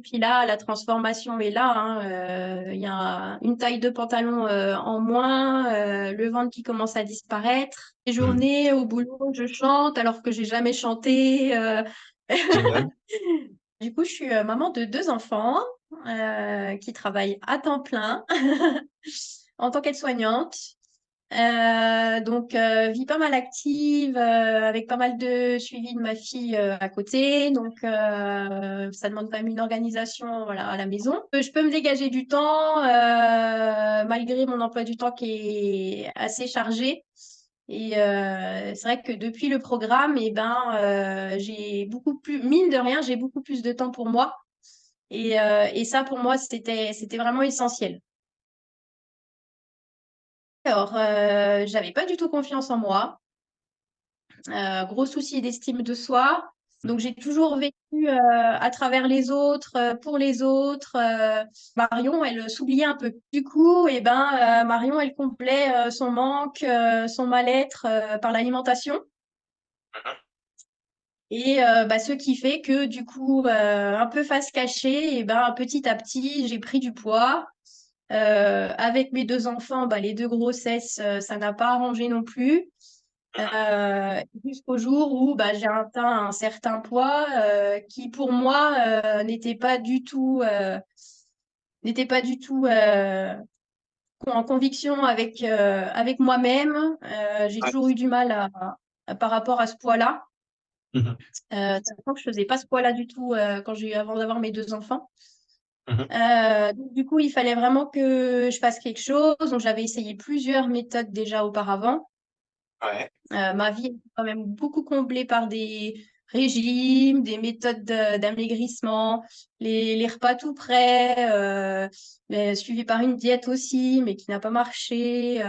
puis là, la transformation est là, hein. Il y a une taille de pantalon en moins, le ventre qui commence à disparaître. Les Hmm. journées au boulot, je chante alors que j'ai jamais chanté. Génial. Du coup, je suis maman de 2 enfants qui travaillent à temps plein en tant qu'aide-soignante. Donc, vie pas mal active, avec pas mal de suivi de ma fille à côté. Donc, ça demande quand même une organisation, voilà, à la maison. Je peux me dégager du temps, malgré mon emploi du temps qui est assez chargé. Et c'est vrai que depuis le programme, eh ben, j'ai beaucoup plus, mine de rien, j'ai beaucoup plus de temps pour moi. Et ça, pour moi, c'était vraiment essentiel. Alors, j'avais pas du tout confiance en moi. Gros souci d'estime de soi. Donc, j'ai toujours vécu à travers les autres, pour les autres. Marion, elle s'oubliait un peu. Du coup, eh ben, Marion, elle comblait son manque, son mal-être par l'alimentation. Et bah, ce qui fait que, du coup, un peu face cachée, et ben, petit à petit, j'ai pris du poids. Avec mes 2 enfants, bah, les 2 grossesses, ça n'a pas arrangé non plus. Jusqu'au jour où bah, j'ai atteint un certain poids qui pour moi n'était pas du tout en conviction avec moi-même. J'ai Ouais. toujours eu du mal par rapport à ce poids-là. Mhm. Sachant que je faisais pas ce poids-là du tout avant d'avoir mes 2 enfants. Mhm. Donc, du coup, il fallait vraiment que je fasse quelque chose. Donc, j'avais essayé plusieurs méthodes déjà auparavant. Ouais. Ma vie est quand même beaucoup comblée par des régimes, des méthodes d'amaigrissement, les repas tout prêts, mais suivi par une diète aussi, mais qui n'a pas marché.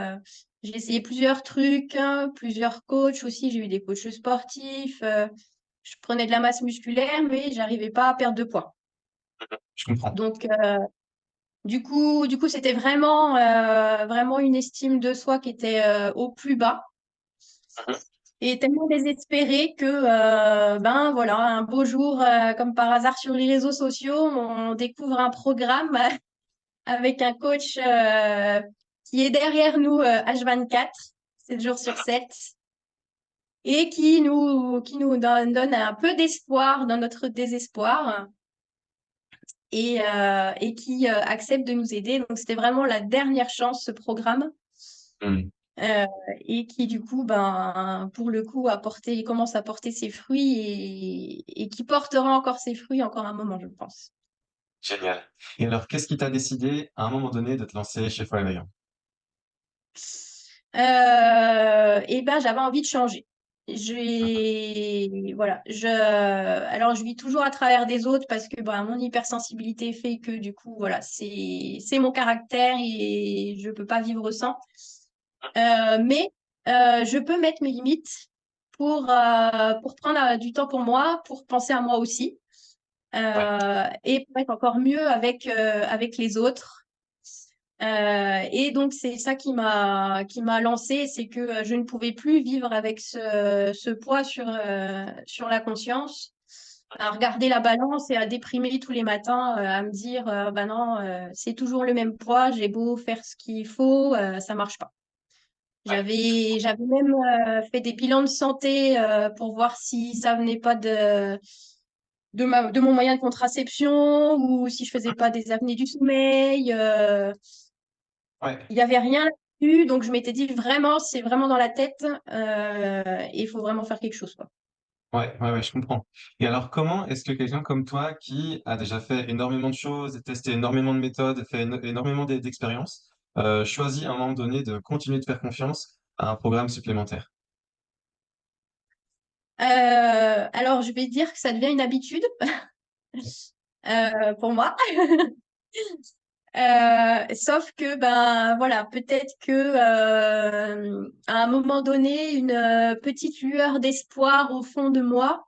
J'ai essayé plusieurs trucs, hein, plusieurs coachs aussi. J'ai eu des coachs sportifs. Je prenais de la masse musculaire, mais j'arrivais pas à perdre de poids. Je comprends. Donc, du coup, c'était vraiment une estime de soi qui était au plus bas. Mhm. Et tellement désespérée que, ben voilà, un beau jour, comme par hasard sur les réseaux sociaux, on découvre un programme avec un coach qui est derrière nous H24, 7 jours sur 7, et qui nous donne un peu d'espoir dans notre désespoir et qui accepte de nous aider. Donc, c'était vraiment la dernière chance, ce programme. Hmm. euh, et qui du coup, ben, pour le coup, commence à porter ses fruits et qui portera encore ses fruits encore un moment, je pense. Génial. Et alors, qu'est-ce qui t'a décidé, à un moment donné, de te lancer chez Foie et Vaillant? Et ben, j'avais envie de changer. Voilà, alors je vis toujours à travers des autres parce que ben, mon hypersensibilité fait que du coup, voilà, c'est mon caractère et je peux pas vivre sans. Mais je peux mettre mes limites pour prendre du temps pour moi, pour penser à moi aussi, Ouais. et pour être encore mieux avec les autres. Et donc, c'est ça qui m'a lancée, c'est que je ne pouvais plus vivre avec ce poids sur la conscience, à regarder la balance et à déprimer tous les matins, à me dire, bah non, c'est toujours le même poids, j'ai beau faire ce qu'il faut, ça marche pas. Ouais. J'avais même fait des bilans de santé pour voir si ça venait pas de mon moyen de contraception ou si je faisais pas des apnées du sommeil. Ouais. Il n'y avait rien là-dessus, donc je m'étais dit vraiment, c'est vraiment dans la tête et il faut vraiment faire quelque chose, quoi. Ouais, ouais, ouais, je comprends. Et alors, comment est-ce que quelqu'un comme toi, qui a déjà fait énormément de choses, testé énormément de méthodes, fait énormément d'expériences, choisit à un moment donné de continuer de faire confiance à un programme supplémentaire? Alors, je vais dire que ça devient une habitude pour moi. Sauf que, ben voilà, peut-être que à un moment donné, une petite lueur d'espoir au fond de moi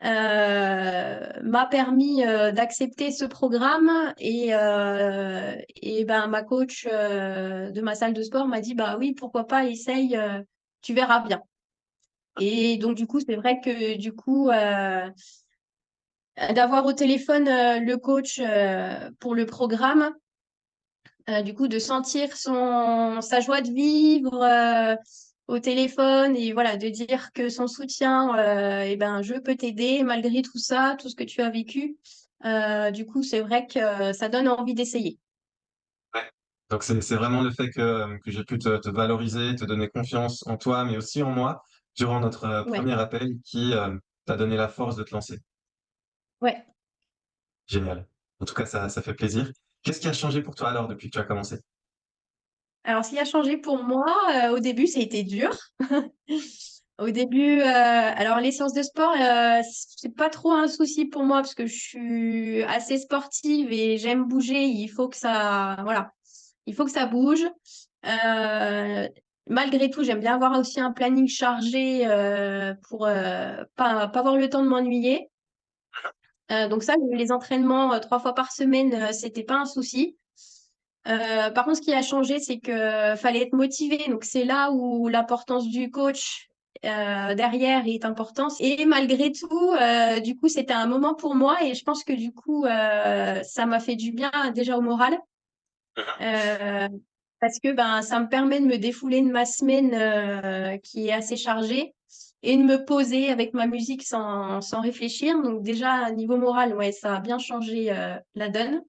m'a permis d'accepter ce programme et ben ma coach de ma salle de sport m'a dit bah oui, pourquoi pas, essaye, tu verras bien. Et donc du coup, c'est vrai que du coup d'avoir au téléphone le coach pour le programme, du coup de sentir sa joie de vivre au téléphone et voilà, de dire que son soutien, eh ben, je peux t'aider malgré tout ça, tout ce que tu as vécu. Du coup, c'est vrai que ça donne envie d'essayer. Ouais. Donc c'est vraiment le fait que j'ai pu te valoriser, te donner confiance en toi, mais aussi en moi, durant notre Ouais, premier appel qui t'a donné la force de te lancer. ouais. Génial. En tout cas, ça fait plaisir. Qu'est-ce qui a changé pour toi alors depuis que tu as commencé? Alors, ce qui a changé pour moi, au début, ça a été dur. Au début, alors les séances de sport, c'est pas trop un souci pour moi parce que je suis assez sportive et j'aime bouger. Il faut que ça, voilà, il faut que ça bouge. Euh, Malgré tout, j'aime bien avoir aussi un planning chargé pour pas avoir le temps de m'ennuyer. Donc ça, les entraînements 3 fois par semaine, c'était pas un souci. Par contre, ce qui a changé, c'est que fallait être motivé. Donc, c'est là où l'importance du coach derrière est importante. Et malgré tout, du coup, c'était un moment pour moi et je pense que du coup, ça m'a fait du bien déjà au moral. Euh, Parce que ben, ça me permet de me défouler de ma semaine qui est assez chargée et de me poser avec ma musique sans réfléchir. Donc déjà, niveau moral, ouais, ça a bien changé la donne.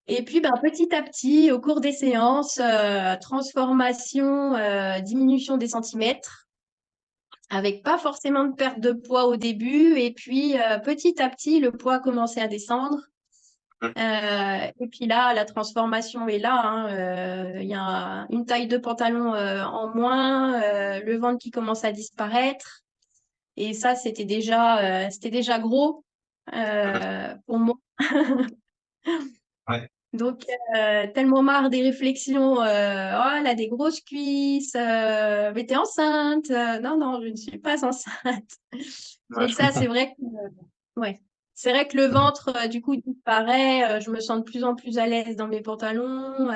Et puis, ben, petit à petit, au cours des séances, transformation, diminution des centimètres, avec pas forcément de perte de poids au début. Et puis, petit à petit, le poids a commencé à descendre. Et puis là, la transformation est là, hein. Il y a une taille de pantalon en moins, le ventre qui commence à disparaître. Et ça, c'était déjà gros pour moi. Ouais, Donc, tellement marre des réflexions, oh, elle a des grosses cuisses, mais t'es enceinte. Non, non, je ne suis pas enceinte. ouais, Donc je ça, c'est comprends. vrai que, ouais. C'est vrai que le ventre, du coup, disparaît. Je me sens de plus en plus à l'aise dans mes pantalons.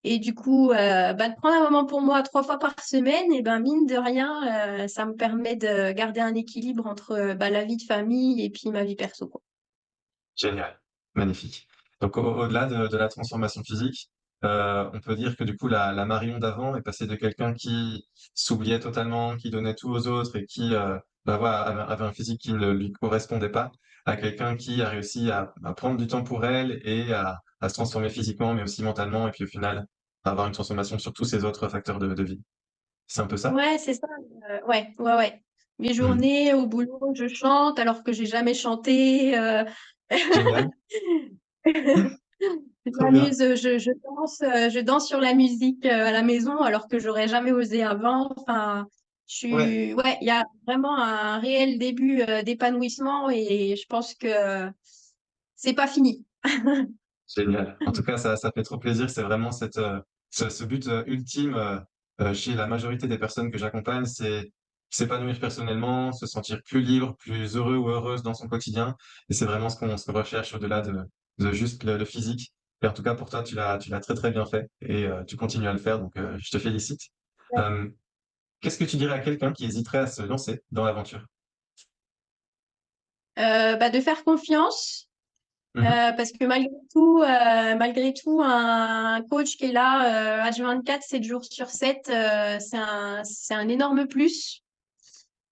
Et du coup, bah, de prendre un moment pour moi 3 fois par semaine, et ben mine de rien, ça me permet de garder un équilibre entre bah, la vie de famille et puis ma vie perso, quoi. Génial, magnifique. Donc au-delà de la transformation physique, on peut dire que du coup la Marion d'avant est passée de quelqu'un qui s'oubliait totalement, qui donnait tout aux autres et qui, bah, voilà, avait un physique qui ne lui correspondait pas, à quelqu'un qui a réussi à prendre du temps pour elle et à se transformer physiquement, mais aussi mentalement et puis au final, à avoir une transformation sur tous ces autres facteurs de vie. C'est un peu ça? Ouais, c'est ça. Ouais, ouais, ouais. Mes Mmh. journées au boulot, je chante alors que j'ai jamais chanté. Génial. Je Trop bien. m'amuse, je danse sur la musique à la maison alors que j'aurais jamais osé avant. Enfin, Ouais. ouais, il y a vraiment un réel début d'épanouissement et je pense que c'est pas fini. Génial. En tout cas, ça fait trop plaisir. C'est vraiment ce but ultime chez la majorité des personnes que j'accompagne, c'est s'épanouir personnellement, se sentir plus libre, plus heureux ou heureuse dans son quotidien. Et c'est vraiment ce qu'on se recherche au-delà de juste le physique. Et en tout cas, pour toi, tu l'as très très bien fait et tu continues à le faire. Donc, je te félicite. Euh, Qu'est-ce que tu dirais à quelqu'un qui hésiterait à se lancer dans l'aventure? Bah, de faire confiance. Mhm. Parce que malgré tout, un coach qui est là H24, 7 jours sur 7, c'est un énorme plus,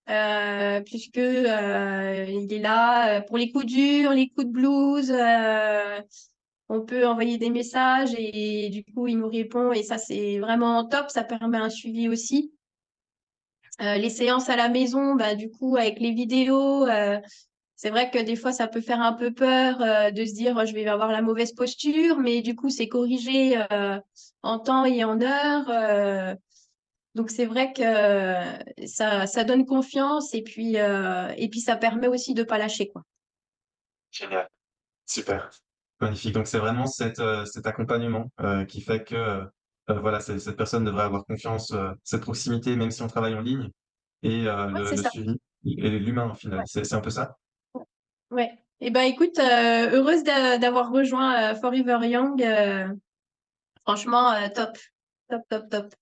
puisque il est là pour les coups durs, les coups de blues. On peut envoyer des messages et du coup, il nous répond et ça, c'est vraiment top. Ça permet un suivi aussi. Les séances à la maison, bah, du coup, avec les vidéos. C'est vrai que des fois, ça peut faire un peu peur de se dire je vais avoir la mauvaise posture, mais du coup, c'est corrigé en temps et en heure. Donc, c'est vrai que ça donne confiance et puis ça permet aussi de ne pas lâcher, quoi. Génial. Super, magnifique. Donc c'est vraiment cet accompagnement, qui fait que, voilà, cette personne devrait avoir confiance, cette proximité, même si on travaille en ligne et Ouais, c'est le ça. suivi et l'humain au final. Ouais. C'est un peu ça? Ouais. Et ben écoute, heureuse d'avoir rejoint Forever Young. Franchement, top. Top, top, top.